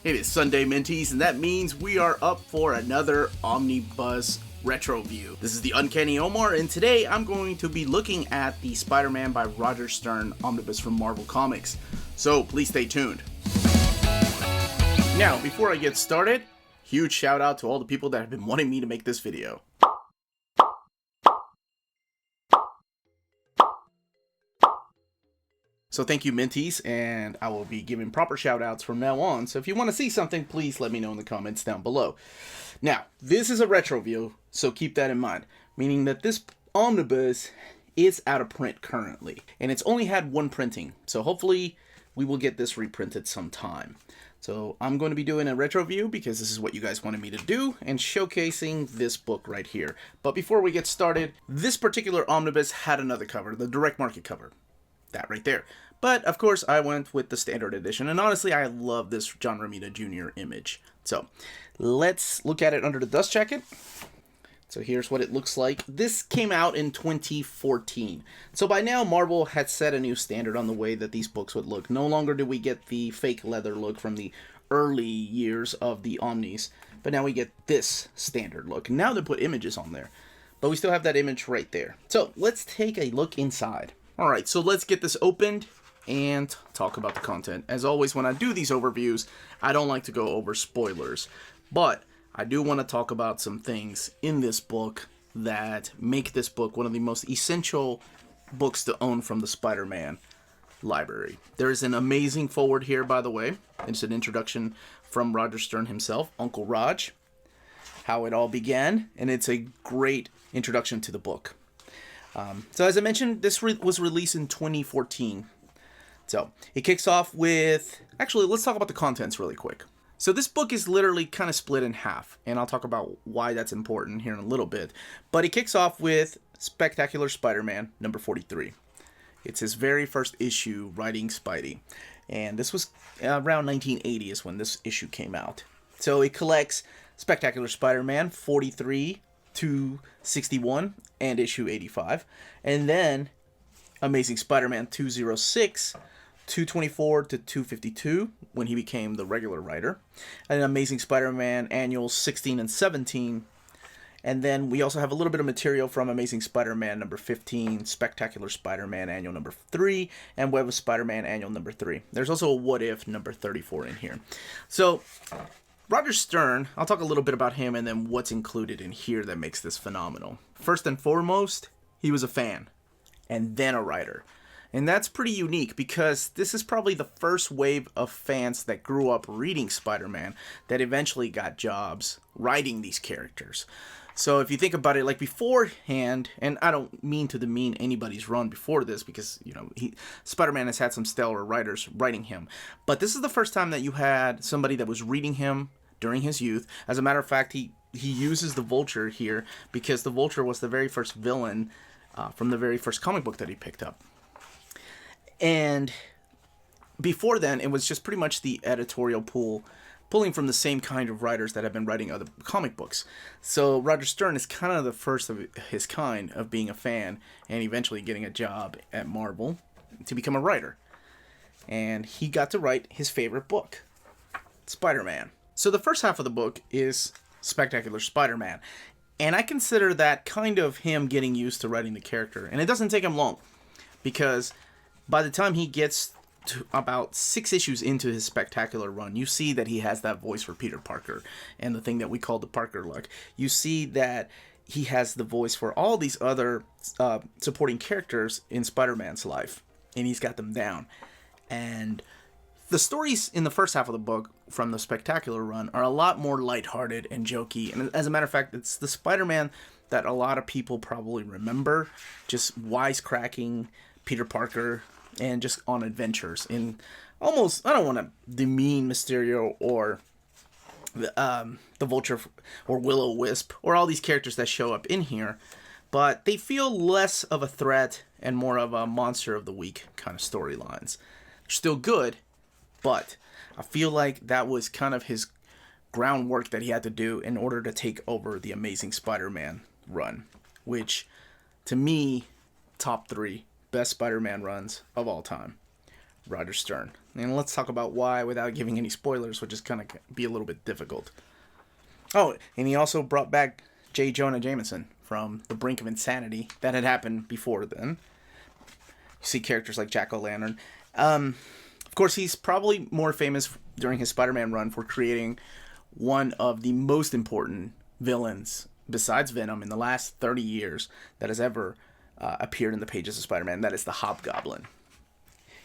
It is Sunday, Mentees, and that means we are up for another Omnibus Retroview. This is the Uncanny Omar, and today I'm going to be looking at the Spider-Man by Roger Stern Omnibus from Marvel Comics. So please stay tuned. Now, before I get started, huge shout out to all the people that have been wanting me to make this video. So thank you, Mentees, and I will be giving proper shout-outs from now on. So if you want to see something, please let me know in the comments down below. Now, this is a retro view, so keep that in mind. Meaning that this omnibus is out of print currently. And it's only had one printing. So hopefully we will get this reprinted sometime. So I'm going to be doing a retro view because this is what you guys wanted me to do. And showcasing this book right here. But before we get started, this particular omnibus had another cover. The direct market cover. That right there. But, of course, I went with the standard edition, and honestly, I love this John Romita Jr. image. So, let's look at it under the dust jacket. So, here's what it looks like. This came out in 2014. So, by now, Marvel had set a new standard on the way that these books would look. No longer do we get the fake leather look from the early years of the Omnis, but now we get this standard look. Now they put images on there, but we still have that image right there. So, let's take a look inside. Alright, so let's get this opened and talk about the content. As always, when I do these overviews, I don't like to go over spoilers, but I do want to talk about some things in this book that make this book one of the most essential books to own from the Spider-Man library. There is an amazing foreword here, by the way. It's an introduction from Roger Stern himself, Uncle Raj, how it all began, and it's a great introduction to the book. So as I mentioned, this was released in 2014. So it kicks off with... Actually, let's talk about the contents really quick. So this book is literally kind of split in half, and I'll talk about why that's important here in a little bit. But it kicks off with Spectacular Spider-Man, number 43. It's his very first issue writing Spidey. And this was around 1980 is when this issue came out. So it collects Spectacular Spider-Man 43 to 61 and issue 85, and then Amazing Spider-Man 206, 224 to 252 when he became the regular writer, and Amazing Spider-Man annuals 16 and 17, and then we also have a little bit of material from Amazing Spider-Man number 15, Spectacular Spider-Man annual number 3, and Web of Spider-Man annual number 3. There's also a What If number 34 in here. So Roger Stern, I'll talk a little bit about him and then what's included in here that makes this phenomenal. First and foremost, he was a fan, and then a writer. And that's pretty unique because this is probably the first wave of fans that grew up reading Spider-Man that eventually got jobs writing these characters. So if you think about it, like beforehand, and I don't mean to demean anybody's run before this because, you know, Spider-Man has had some stellar writers writing him. But this is the first time that you had somebody that was reading him during his youth. As a matter of fact, he uses the Vulture here because the Vulture was the very first villain from the very first comic book that he picked up. And before then, it was just pretty much the editorial pool pulling from the same kind of writers that have been writing other comic books. So Roger Stern is kind of the first of his kind of being a fan and eventually getting a job at Marvel to become a writer. And he got to write his favorite book, Spider-Man. So the first half of the book is Spectacular Spider-Man. And I consider that kind of him getting used to writing the character. And it doesn't take him long because by the time he gets to about 6 issues into his Spectacular run, you see that he has that voice for Peter Parker and the thing that we call the Parker look. You see that he has the voice for all these other supporting characters in Spider-Man's life, and he's got them down. And the stories in the first half of the book from the Spectacular run are a lot more lighthearted and jokey. And as a matter of fact, it's the Spider-Man that a lot of people probably remember, just wisecracking Peter Parker and just on adventures in almost, I don't want to demean Mysterio or the Vulture or Will-O-Wisp or all these characters that show up in here, but they feel less of a threat and more of a monster of the week kind of storylines. They're still good, but I feel like that was kind of his groundwork that he had to do in order to take over the Amazing Spider-Man run, which to me, top 3 best Spider-Man runs of all time. Roger Stern. And let's talk about why without giving any spoilers, which is kind of be a little bit difficult. Oh, and he also brought back J. Jonah Jameson from the brink of insanity that had happened before then. You see characters like Jack-O-Lantern. Of course, he's probably more famous during his Spider-Man run for creating one of the most important villains, besides Venom, in the last 30 years that has ever appeared in the pages of Spider-Man. That is the Hobgoblin.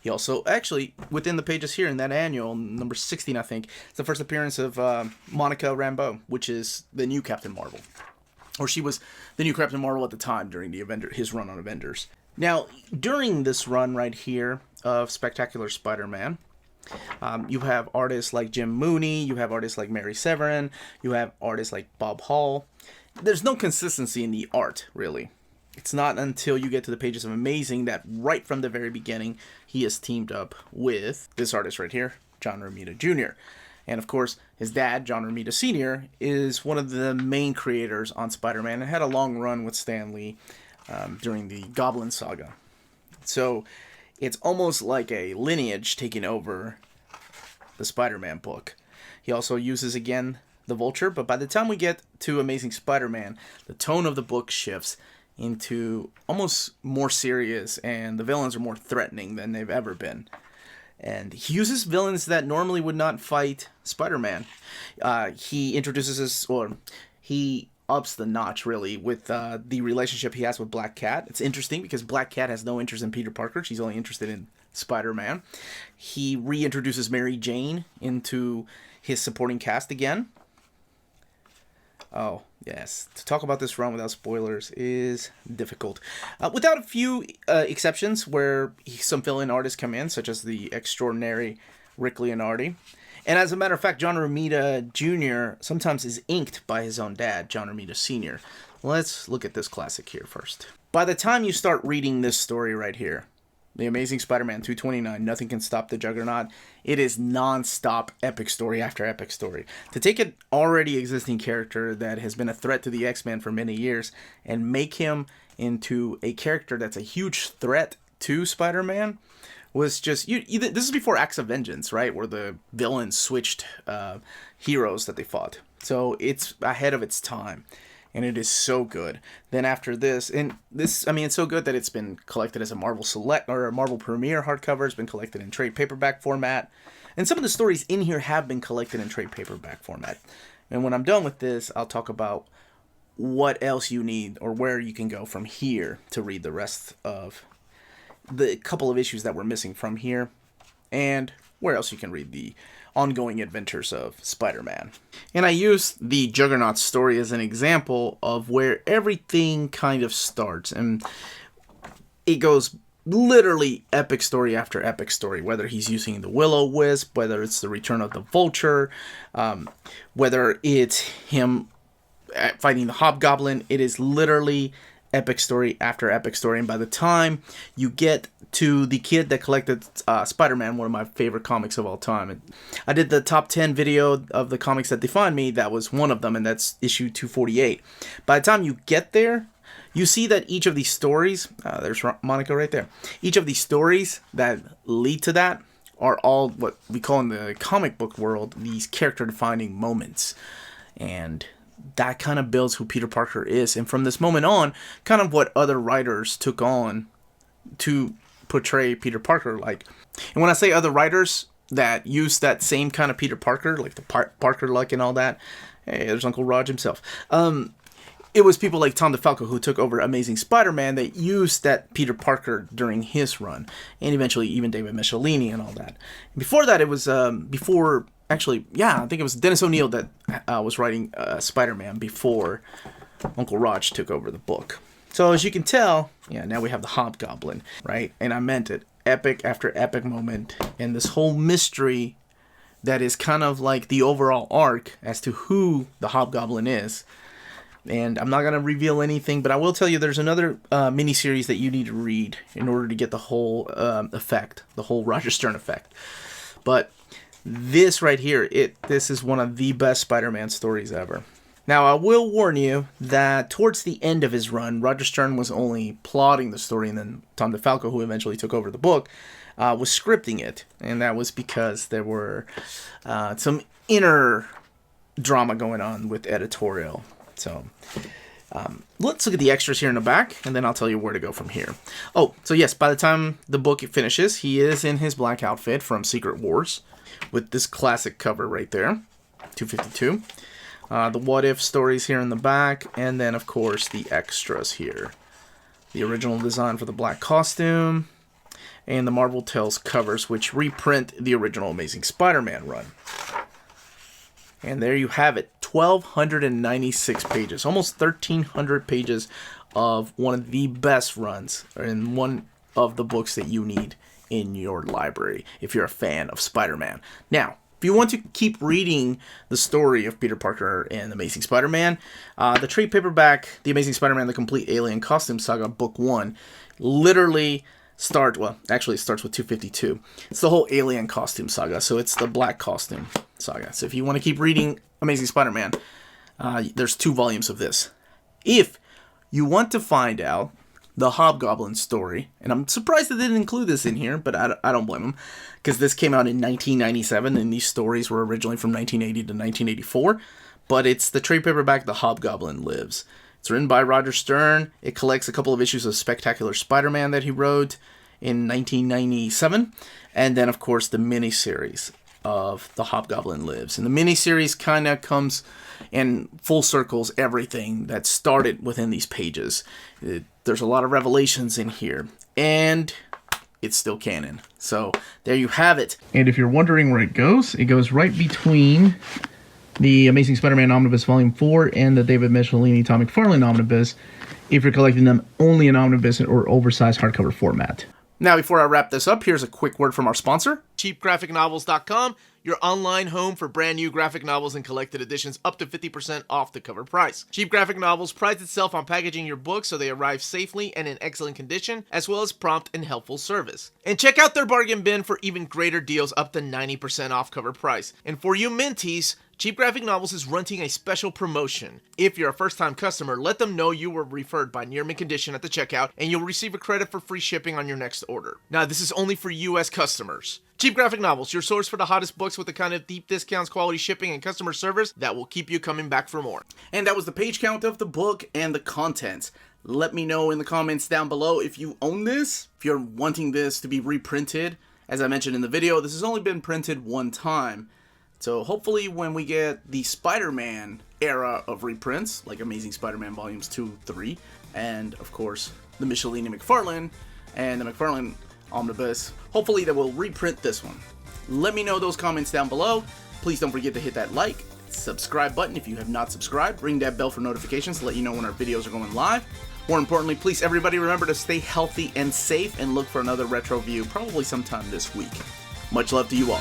He also, actually, within the pages here in that annual, number 16, I think, it's the first appearance of Monica Rambeau, which is the new Captain Marvel. Or she was the new Captain Marvel at the time during his run on Avengers. Now, during this run right here of Spectacular Spider-Man, you have artists like Jim Mooney, you have artists like Mary Severin, you have artists like Bob Hall. There's no consistency in the art, really. It's not until you get to the pages of Amazing that right from the very beginning, he is teamed up with this artist right here, John Romita Jr. And of course, his dad, John Romita Sr., is one of the main creators on Spider-Man and had a long run with Stan Lee during the Goblin saga. So it's almost like a lineage taking over the Spider-Man book. He also uses, again, the Vulture, but by the time we get to Amazing Spider-Man, the tone of the book shifts into almost more serious, and the villains are more threatening than they've ever been. And he uses villains that normally would not fight Spider-Man. He introduces us, or he ups the notch, really, with the relationship he has with Black Cat. It's interesting because Black Cat has no interest in Peter Parker. She's only interested in Spider-Man. He reintroduces Mary Jane into his supporting cast again. Oh, yes. To talk about this run without spoilers is difficult. Without a few exceptions where some fill-in artists come in, such as the extraordinary Rick Leonardi. And as a matter of fact, John Romita Jr. sometimes is inked by his own dad, John Romita Sr. Let's look at this classic here first. By the time you start reading this story right here, The Amazing Spider-Man 229, Nothing Can Stop the Juggernaut, it is non-stop epic story after epic story. To take an already existing character that has been a threat to the X-Men for many years and make him into a character that's a huge threat to Spider-Man was just... this is before Acts of Vengeance, right? Where the villains switched heroes that they fought. So it's ahead of its time. And it is so good. Then after this, it's so good that it's been collected as a Marvel Select or a Marvel Premiere hardcover. It's been collected in trade paperback format. And some of the stories in here have been collected in trade paperback format. And when I'm done with this, I'll talk about what else you need or where you can go from here to read the rest of the couple of issues that we're missing from here. And where else you can read the ongoing adventures of Spider-Man. And I use the Juggernaut story as an example of where everything kind of starts. And it goes literally epic story after epic story, whether he's using the Will-O-Wisp, whether it's the return of the Vulture, whether it's him fighting the Hobgoblin. It is literally epic story after epic story. And by the time you get to the kid that collected Spider-Man, one of my favorite comics of all time, I did the top 10 video of the comics that define me. That was one of them, and that's issue 248. By the time you get there, you see that each of these stories, there's Monica right there, each of these stories that lead to that are all what we call in the comic book world these character-defining moments. And that kind of builds who Peter Parker is. And from this moment on, kind of what other writers took on to portray Peter Parker like. And when I say other writers that use that same kind of Peter Parker, like the Parker look and all that, hey, there's Uncle Rog himself. It was people like Tom DeFalco who took over Amazing Spider-Man that used that Peter Parker during his run. And eventually even David Michelini and all that. Before that, it was Actually, I think it was Dennis O'Neil that was writing Spider-Man before Uncle Rog took over the book. So as you can tell, now we have the Hobgoblin, right? And I meant it. Epic after epic moment. And this whole mystery that is kind of like the overall arc as to who the Hobgoblin is. And I'm not going to reveal anything, but I will tell you there's another miniseries that you need to read in order to get the whole effect, the whole Roger Stern effect. But this right here, this is one of the best Spider-Man stories ever. Now, I will warn you that towards the end of his run, Roger Stern was only plotting the story, and then Tom DeFalco, who eventually took over the book, was scripting it, and that was because there were some inner drama going on with editorial. So let's look at the extras here in the back, and then I'll tell you where to go from here. Oh, so yes, by the time the book finishes, he is in his black outfit from Secret Wars with this classic cover right there, 252. The what if stories here in the back, and then of course the extras here. The original design for the black costume, and the Marvel Tales covers, which reprint the original Amazing Spider-Man run. And there you have it, 1,296 pages, almost 1,300 pages of one of the best runs, and one of the books that you need in your library if you're a fan of Spider-Man. Now, if you want to keep reading the story of Peter Parker and Amazing Spider-Man, the trade paperback, The Amazing Spider-Man, The Complete Alien Costume Saga, Book 1, literally starts with 252. It's the whole alien costume saga, so it's the black costume saga. So if you want to keep reading Amazing Spider-Man, there's 2 volumes of this. If you want to find out the Hobgoblin story, and I'm surprised they didn't include this in here, but I don't blame them, because this came out in 1997, and these stories were originally from 1980 to 1984, but it's the trade paperback The Hobgoblin Lives. It's written by Roger Stern. It collects a couple of issues of Spectacular Spider-Man that he wrote in 1997, and then, of course, the miniseries of The Hobgoblin Lives. And the miniseries kind of comes and full circles everything that started within these pages. There's a lot of revelations in here, and it's still canon. So there you have it. And if you're wondering where it goes right between the Amazing Spider-Man Omnibus Volume 4 and the David Michelini Tom McFarlane Omnibus, if you're collecting them only in omnibus or oversized hardcover format. Now, before I wrap this up, here's a quick word from our sponsor, CheapGraphicNovels.com, your online home for brand new graphic novels and collected editions up to 50% off the cover price. Cheap Graphic Novels prides itself on packaging your books so they arrive safely and in excellent condition, as well as prompt and helpful service. And check out their bargain bin for even greater deals up to 90% off cover price. And for you Minties, Cheap Graphic Novels is running a special promotion. If you're a first-time customer, let them know you were referred by Near Mint Condition at the checkout, and you'll receive a credit for free shipping on your next order. Now, this is only for U.S. customers. Cheap Graphic Novels, your source for the hottest books with the kind of deep discounts, quality shipping, and customer service that will keep you coming back for more. And that was the page count of the book and the contents. Let me know in the comments down below if you own this, if you're wanting this to be reprinted. As I mentioned in the video, this has only been printed one time. So hopefully when we get the Spider-Man era of reprints, like Amazing Spider-Man Volumes 2, 3, and of course the Michelini McFarlane and the McFarlane Omnibus, hopefully they will reprint this one. Let me know those comments down below. Please don't forget to hit that like, subscribe button if you have not subscribed. Ring that bell for notifications to let you know when our videos are going live. More importantly, please everybody remember to stay healthy and safe, and look for another retro view probably sometime this week. Much love to you all.